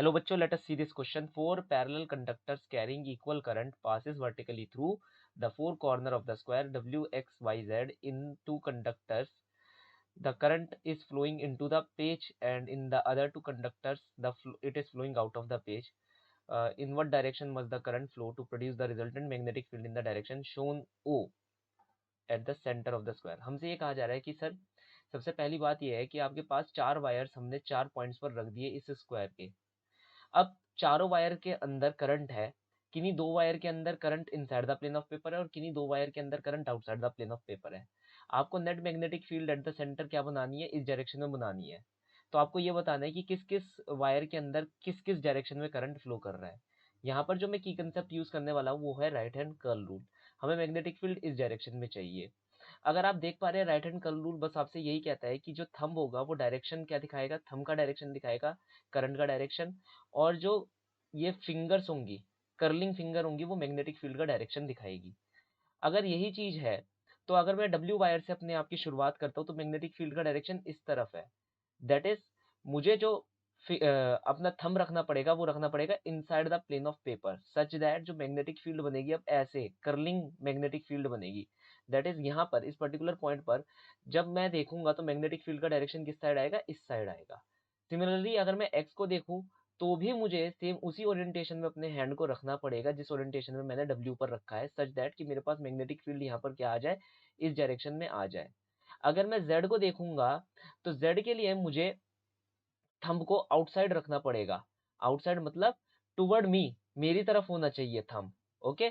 Hello बच्चों, let us see this question. Four parallel conductors carrying equal current passes vertically through the four corner of the square W, X, Y, Z in two conductors. The current is flowing into the page and in the other two conductors, it is flowing out of the page. In what direction must the current flow to produce the resultant magnetic field in the direction shown O at the center of the square? हमसे ये कहा जा रहा है कि sir सबसे पहली बात यह है कि आपके पास चार वायर्स हमने चार पॉइंट्स पर रख दिए इस स्क्वायर के। अब चारों वायर के अंदर करंट है, किन्हीं दो वायर के अंदर current inside the plane of paper है और किन्हीं दो वायर के अंदर current outside the plane of paper है। आपको net magnetic field at the centre क्या बनानी है, इस डायरेक्शन में बनानी है। तो आपको ये बताना है कि किस किस वायर के अंदर किस किस डायरेक्शन में करंट फ्लो कर रहा है। यहाँ पर जो मैं की कंसेप्ट यूज करने वाला हूँ वो है राइट हैंड कर्ल रूल। हमें मैग्नेटिक फील्ड इस डायरेक्शन में चाहिए। अगर आप देख पा रहे हैं राइट हैंड कर्ल रूल बस आपसे यही कहता है कि जो थंब होगा वो डायरेक्शन क्या दिखाएगा, थंब का डायरेक्शन दिखाएगा, करंट का डायरेक्शन। और जो ये फिंगर्स होंगी, कर्लिंग फिंगर होंगी, वो मैग्नेटिक फील्ड का डायरेक्शन दिखाएगी। अगर यही चीज है तो अगर मैं डब्ल्यू वायर से अपने आप की शुरुआत करता हूँ तो मैग्नेटिक फील्ड का डायरेक्शन इस तरफ है। दैट इज मुझे जो अपना थंब रखना पड़ेगा वो रखना पड़ेगा inside the plane of paper such that जो मैग्नेटिक फील्ड बनेगी अब ऐसे कर्लिंग मैग्नेटिक फील्ड बनेगी। दैट इज यहाँ पर इस पर्टिकुलर पॉइंट पर जब मैं देखूंगा तो मैग्नेटिक फील्ड का डायरेक्शन किस साइड आएगा, इस साइड आएगा। सिमिलरली अगर मैं एक्स को देखूं तो भी मुझे सेम उसी ओरिएंटेशन में अपने हैंड को रखना पड़ेगा जिस ओरिएंटेशन में मैंने डब्ल्यू पर रखा है सच दैट कि मेरे पास मैग्नेटिक फील्ड यहाँ पर क्या आ जाए, इस डायरेक्शन में आ जाए। अगर मैं जेड को देखूंगा तो जेड के लिए मुझे थंब को आउटसाइड रखना पड़ेगा। आउटसाइड मतलब टुवर्ड मी, मेरी तरफ होना चाहिए थंब। ओके,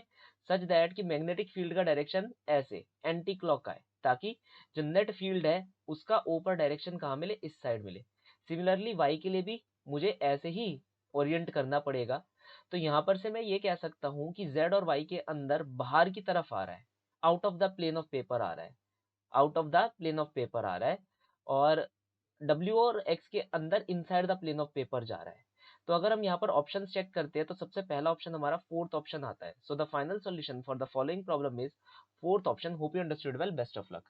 सच दैट कि मैग्नेटिक फील्ड का डायरेक्शन ऐसे एंटी क्लॉक आए ताकि जो नेट फील्ड है उसका ऊपर डायरेक्शन कहाँ मिले, इस साइड मिले। सिमिलरली वाई के लिए भी मुझे ऐसे ही ओरिएंट करना पड़ेगा। तो यहां पर से मैं ये कह सकता हूं कि जेड और वाई के अंदर बाहर की तरफ आ रहा है, out of the plane of paper आ रहा है, out of the plane of paper आ रहा है। और डब्ल्यू और एक्स के अंदर inside the plane of paper जा रहा है। तो अगर हम यहाँ पर ऑप्शन चेक करते हैं तो सबसे पहला ऑप्शन हमारा फोर्थ ऑप्शन आता है। So the final solution for the following problem is fourth option. Hope you understood well, best of luck.